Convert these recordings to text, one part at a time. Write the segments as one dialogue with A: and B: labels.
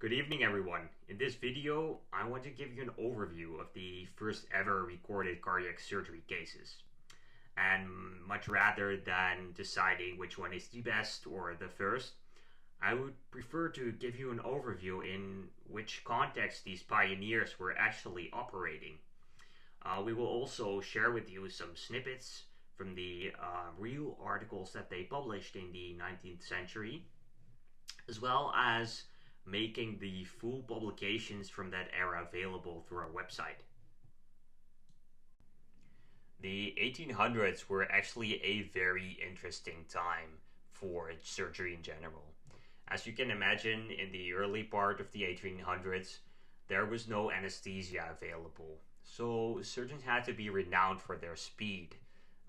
A: Good evening, everyone. In this video, I want to give you an overview of the first ever recorded cardiac surgery cases. And much rather than deciding which one is the best or the first, I would prefer to give you an overview in which context these pioneers were actually operating. We will also share with you some snippets from the real articles that they published in the 19th century, as well as making the full publications from that era available through our website. The 1800s were actually a very interesting time for surgery in general. As you can imagine, in the early part of the 1800s, there was no anesthesia available, so surgeons had to be renowned for their speed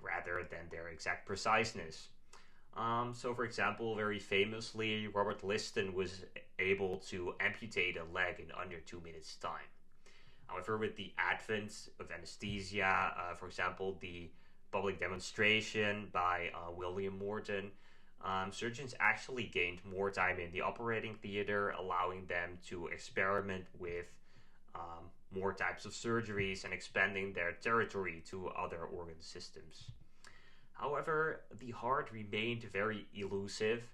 A: rather than their exact preciseness. So for example, very famously, Robert Liston was able to amputate a leg in under 2 minutes time. However, with the advent of anesthesia, for example, the public demonstration by William Morton, surgeons actually gained more time in the operating theater, allowing them to experiment with more types of surgeries and expanding their territory to other organ systems. However, the heart remained very elusive,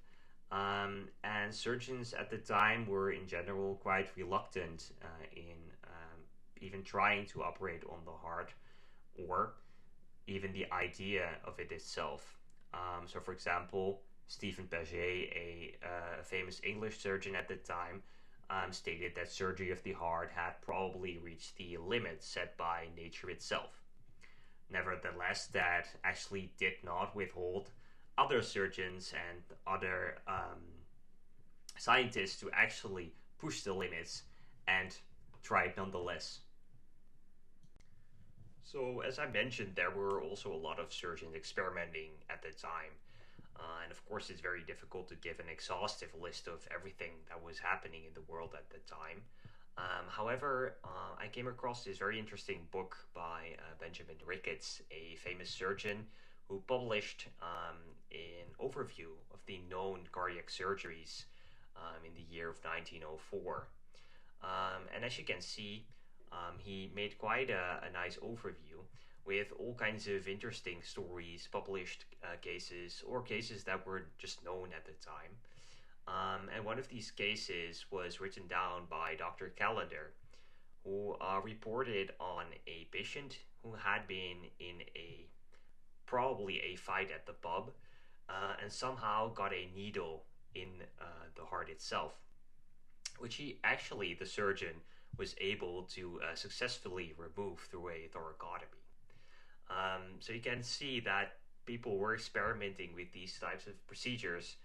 A: and surgeons at the time were in general quite reluctant in even trying to operate on the heart or even the idea of it itself. So for example, Stephen Paget, a famous English surgeon at the time, stated that surgery of the heart had probably reached the limit set by nature itself. Nevertheless, that actually did not withhold other surgeons and other scientists to actually push the limits and try it nonetheless. So, as I mentioned, there were also a lot of surgeons experimenting at the time. And of course, it's very difficult to give an exhaustive list of everything that was happening in the world at the time. However, I came across this very interesting book by Benjamin Ricketts, a famous surgeon who published an overview of the known cardiac surgeries in the year of 1904. And as you can see, he made quite a nice overview with all kinds of interesting stories, published cases, or cases that were just known at the time. And one of these cases was written down by Dr. Callender, who reported on a patient who had been in probably a fight at the pub and somehow got a needle in the heart itself, which the surgeon, was able to successfully remove through a thoracotomy. So you can see that people were experimenting with these types of procedures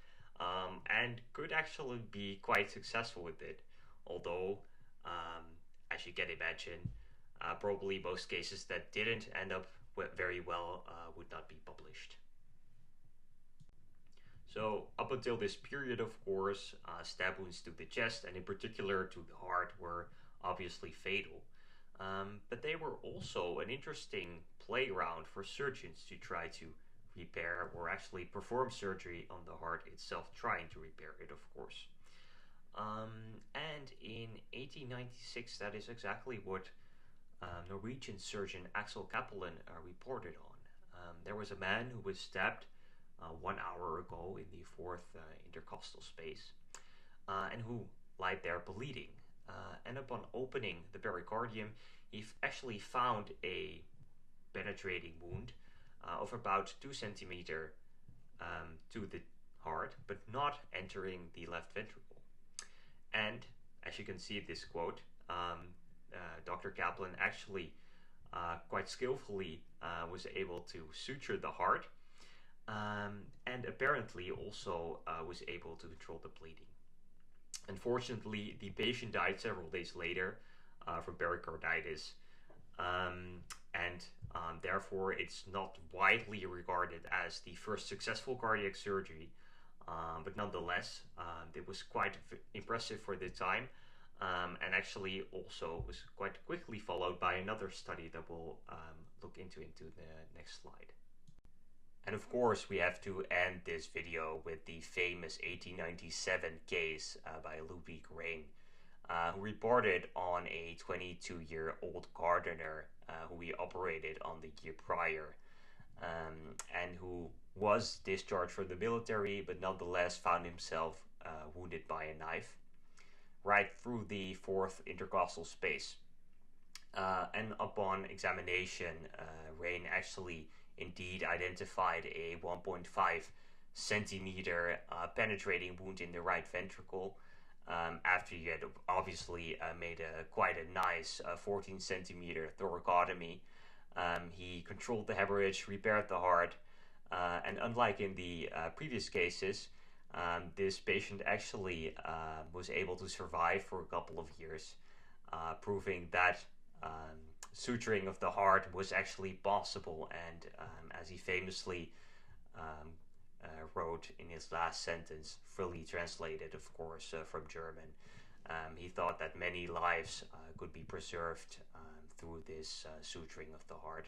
A: and could actually be quite successful with it, although as you can imagine, probably most cases that didn't end up very well would not be published. So up until this period, of course, stab wounds to the chest and in particular to the heart were obviously fatal. But they were also an interesting playground for surgeons to try to repair or actually perform surgery on the heart itself, trying to repair it, of course. And in 1896, that is exactly what Norwegian surgeon Axel Cappelen reported on. There was a man who was stabbed 1 hour ago in the fourth intercostal space and who lied there bleeding. And upon opening the pericardium, he actually found a penetrating wound of about 2 centimeters to the heart, but not entering the left ventricle. And as you can see this quote, Dr. Kaplan actually quite skillfully was able to suture the heart and apparently also was able to control the bleeding. Unfortunately, the patient died several days later from pericarditis, and therefore it's not widely regarded as the first successful cardiac surgery, but nonetheless it was quite impressive for the time, and actually also was quite quickly followed by another study that we'll look into the next slide. And of course, we have to end this video with the famous 1897 case by Ludwig Rehm, who reported on a 22-year-old gardener who he operated on the year prior, and who was discharged from the military but nonetheless found himself wounded by a knife right through the fourth intercostal space. And upon examination, Rain actually indeed identified a 1.5 centimeter penetrating wound in the right ventricle, after he had obviously made quite a nice 14 centimeter thoracotomy. He controlled the hemorrhage, repaired the heart, and unlike in the previous cases, this patient actually was able to survive for a couple of years, proving that suturing of the heart was actually possible. And as he famously wrote in his last sentence, fully translated, of course, from German, he thought that many lives could be preserved through this suturing of the heart.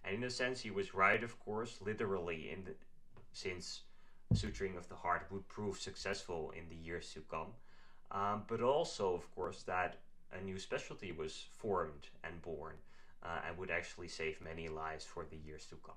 A: And in a sense, he was right, of course, literally, since suturing of the heart would prove successful in the years to come. But also, of course, that a new specialty was formed and born, and would actually save many lives for the years to come.